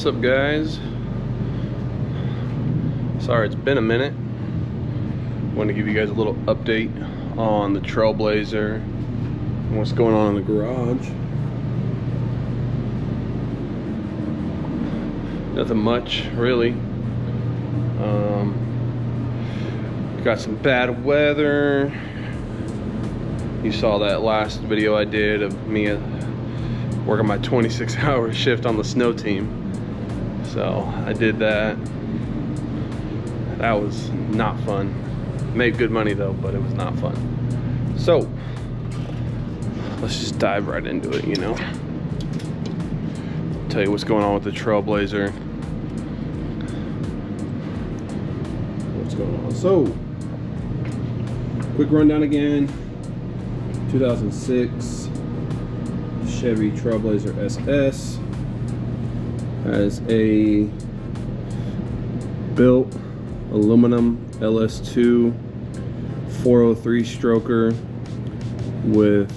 What's up, guys? Sorry it's been a minute. Want to give you guys a little update on the Trailblazer and what's going on in the garage. Nothing much really. Got some bad weather. You saw that last video I did of me working my 26-hour shift on the snow team. So I did that. That was not fun. Made good money though, but it was not fun. So let's just dive right into it, you know. Tell you what's going on with the Trailblazer. What's going on? So, quick rundown again. 2006 Chevy Trailblazer SS has a built aluminum LS2 403 stroker with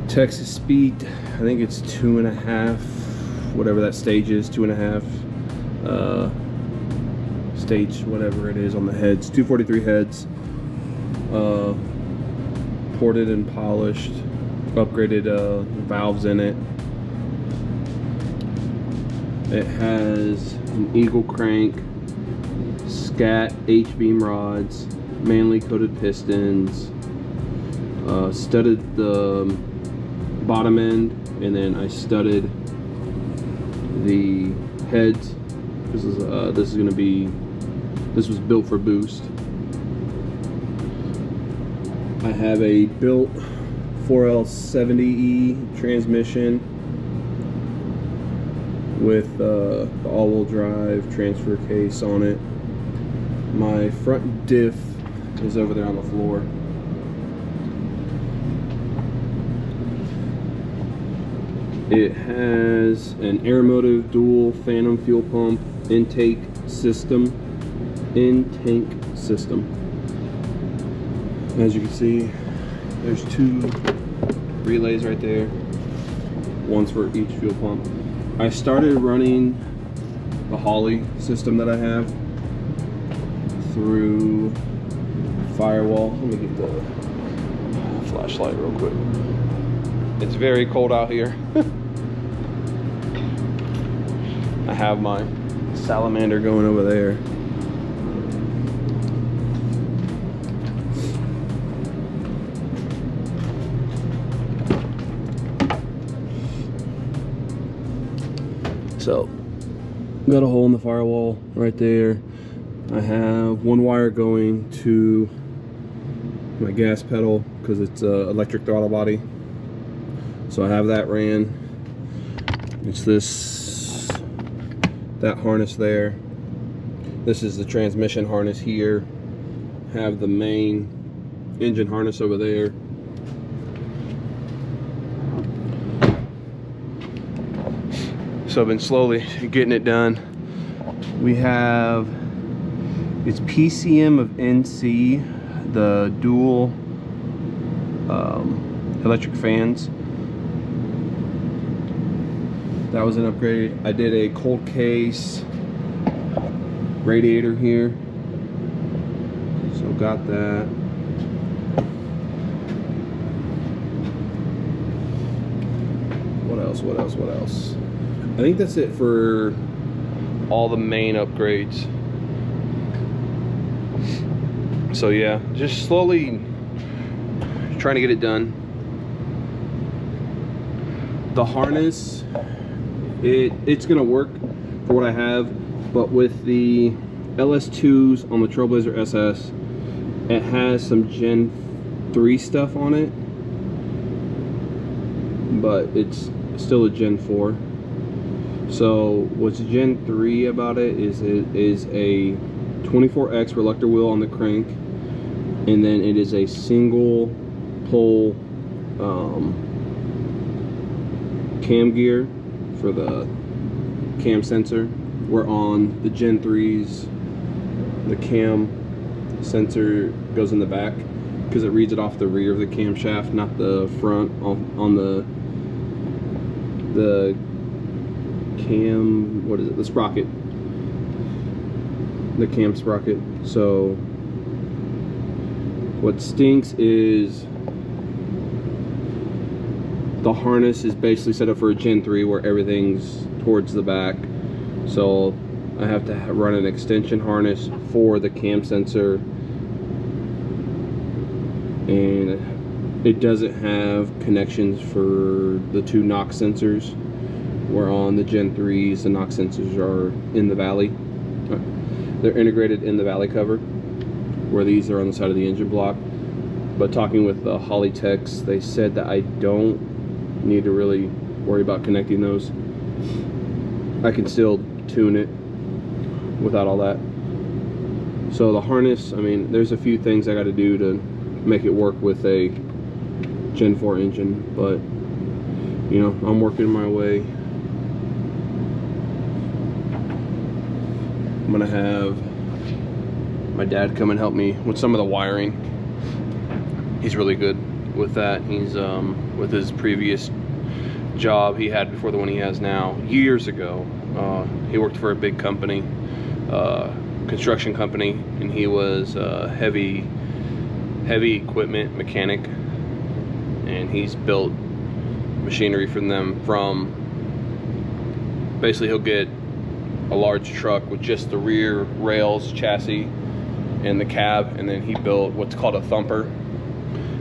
Texas speed. I think it's 2.5, whatever that stage is, 2.5 stage, whatever it is on the heads, 243 heads. Ported and polished, upgraded valves in it. It has an Eagle crank, Scat H-beam rods, Manley coated pistons, studded the bottom end, and then I studded the heads. This was built for boost. I have a built 4L70E transmission with the all-wheel drive transfer case on it. My front diff is over there on the floor. It has an Aeromotive dual phantom fuel pump in-tank system. As you can see, there's 2 relays right there, one's for each fuel pump. I started running the Holley system that I have through Firewall. Let me get the flashlight real quick. It's very cold out here. I have my Salamander going over there. So, got a hole in the firewall right there. I have 1 wire going to my gas pedal because it's electric throttle body. So I have that ran. It's that harness there. This is the transmission harness here. Have the main engine harness over there. So I've been slowly getting it done. We have, it's PCM of NC, the dual electric fans. That was an upgrade. I did a cold case radiator here. So got that. What else? I think that's it for all the main upgrades. So yeah, just slowly trying to get it done. The harness, it's gonna work for what I have, but with the LS2s on the Trailblazer SS, it has some Gen 3 stuff on it, but it's still a Gen 4. So what's Gen 3 about it is a 24X reluctor wheel on the crank, and then it is a single pole cam gear for the cam sensor. Where on the Gen 3s, the cam sensor goes in the back because it reads it off the rear of the camshaft, not the front on the cam, what is it? The sprocket. The cam sprocket. So what stinks is the harness is basically set up for a Gen 3 where everything's towards the back. So I have to run an extension harness for the cam sensor, and it doesn't have connections for the 2 knock sensors, where on the Gen 3s the knock sensors are in the valley. They're integrated in the valley cover, where these are on the side of the engine block. But talking with the Holley techs, they said that I don't need to really worry about connecting those. I can still tune it without all that. So the harness, I mean, there's a few things I got to do to make it work with a Gen 4 engine, but you know, I'm working my way. I'm gonna have my dad come and help me with some of the wiring. He's really good with that. He's with his previous job he had before the one he has now, years ago, he worked for a big company, construction company, and he was heavy equipment mechanic, and he's built machinery from them. From basically, he'll get a large truck with just the rear rails, chassis, and the cab, and then he built what's called a thumper,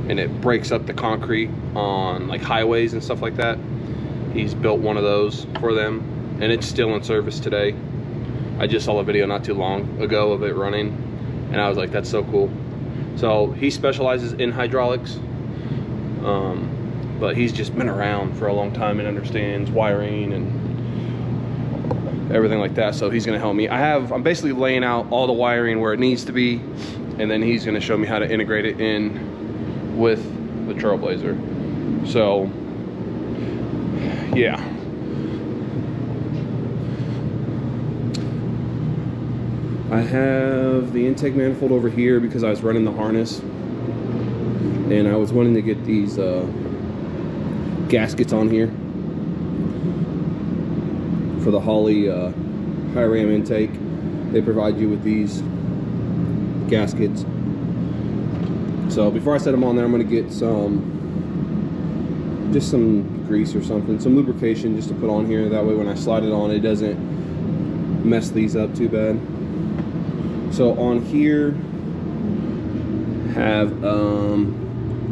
and it breaks up the concrete on like highways and stuff like that. He's built one of those for them, and it's still in service today. I just saw a video not too long ago of it running, and I was like, that's so cool. So he specializes in hydraulics, but he's just been around for a long time and understands wiring and everything like that. So he's gonna help me. I'm basically laying out all the wiring where it needs to be, and then he's gonna show me how to integrate it in with the Trailblazer. So yeah. I have the intake manifold over here because I was running the harness, and I was wanting to get these gaskets on here for the Holley high ram intake. They provide you with these gaskets. So before I set them on there, I'm going to get just some grease or something, some lubrication just to put on here. That way when I slide it on, it doesn't mess these up too bad. So on here have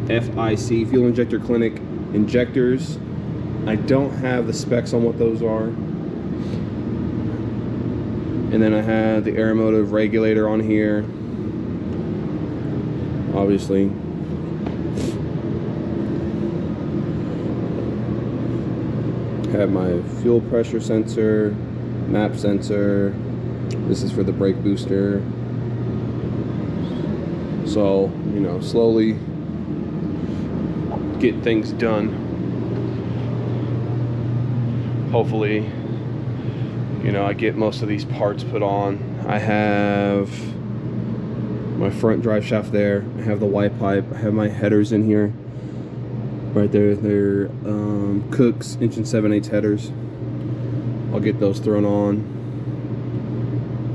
FIC, Fuel Injector Clinic injectors. I don't have the specs on what those are. And then I have the Aeromotive regulator on here, obviously. Have my fuel pressure sensor, map sensor. This is for the brake booster. So, you know, slowly get things done. Hopefully, you know, I get most of these parts put on. I have my front drive shaft there. I have the Y pipe. I have my headers in here. Right there, they're Cook's 1 7/8 headers. I'll get those thrown on.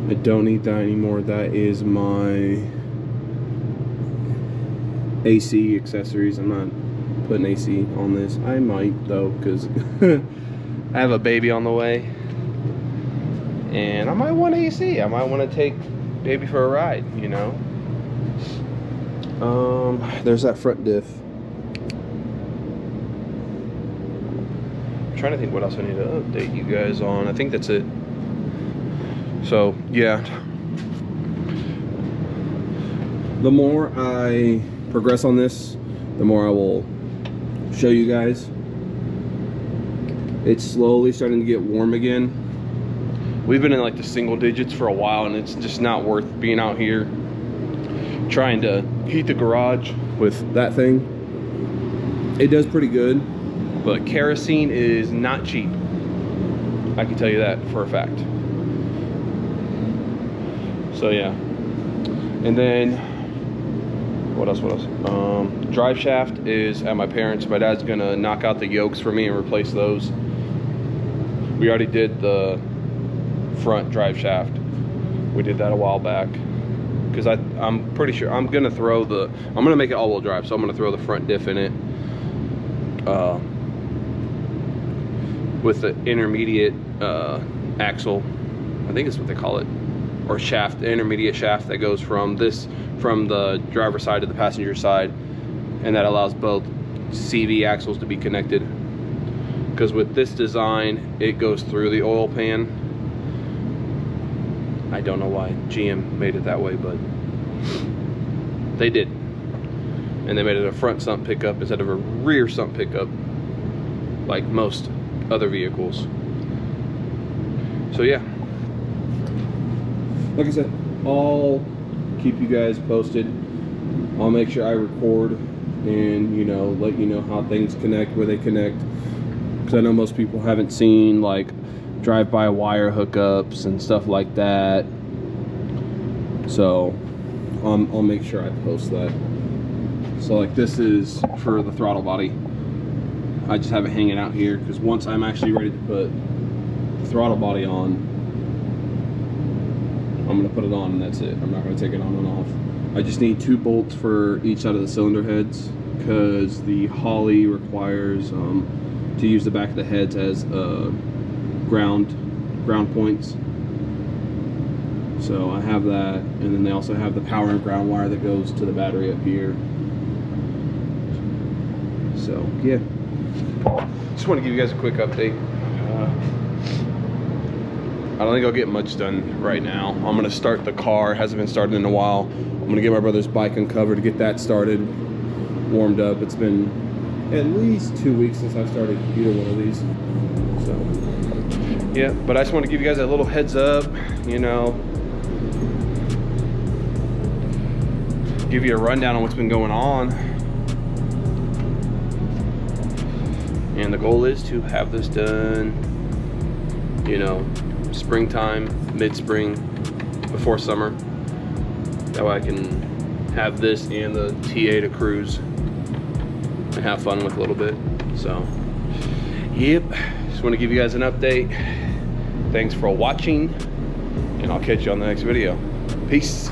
I don't need that anymore. That is my AC accessories. I'm not putting AC on this. I might though, because I have a baby on the way, and I might want AC. I might want to take baby for a ride, you know. There's that front diff. I'm trying to think what else I need to update you guys on. I think that's it. So yeah, the more I progress on this, the more I will show you guys. It's slowly starting to get warm again. We've been in like the single digits for a while, and it's just not worth being out here trying to heat the garage with that thing. It does pretty good, but kerosene is not cheap. I can tell you that for a fact. So yeah, and then what else? Drive shaft is at my parents'. My dad's gonna knock out the yokes for me and replace those. We already did the front drive shaft. We did that a while back. Because I'm pretty sure I'm gonna make it all-wheel drive, so I'm gonna throw the front diff in it with the intermediate axle, I think is what they call it, or shaft, the intermediate shaft that goes from the driver's side to the passenger side, and that allows both CV axles to be connected. Because with this design, it goes through the oil pan. I don't know why GM made it that way, but they did. And they made it a front sump pickup instead of a rear sump pickup like most other vehicles. So yeah, like I said, I'll keep you guys posted. I'll make sure I record and, you know, let you know how things connect, where they connect, because I know most people haven't seen like drive-by wire hookups and stuff like that. So I'll make sure I post that. So like this is for the throttle body. I just have it hanging out here because once I'm actually ready to put the throttle body on, I'm gonna put it on and that's it. I'm not gonna take it on and off. I just need 2 bolts for each side of the cylinder heads because the Holley requires to use the back of the heads as ground points. So I have that, and then they also have the power and ground wire that goes to the battery up here. So yeah, just want to give you guys a quick update. I don't think I'll get much done right now. I'm gonna start the car. It hasn't been started in a while. I'm gonna get my brother's bike uncovered to get that started, warmed up. It's been at least 2 weeks since I started either one of these. So yeah, but I just want to give you guys a little heads up, you know, give you a rundown on what's been going on. And the goal is to have this done, you know, springtime, mid-spring, before summer. That way I can have this and the TA to cruise and have fun with a little bit. So, yep, just want to give you guys an update. Thanks for watching, and I'll catch you on the next video. Peace.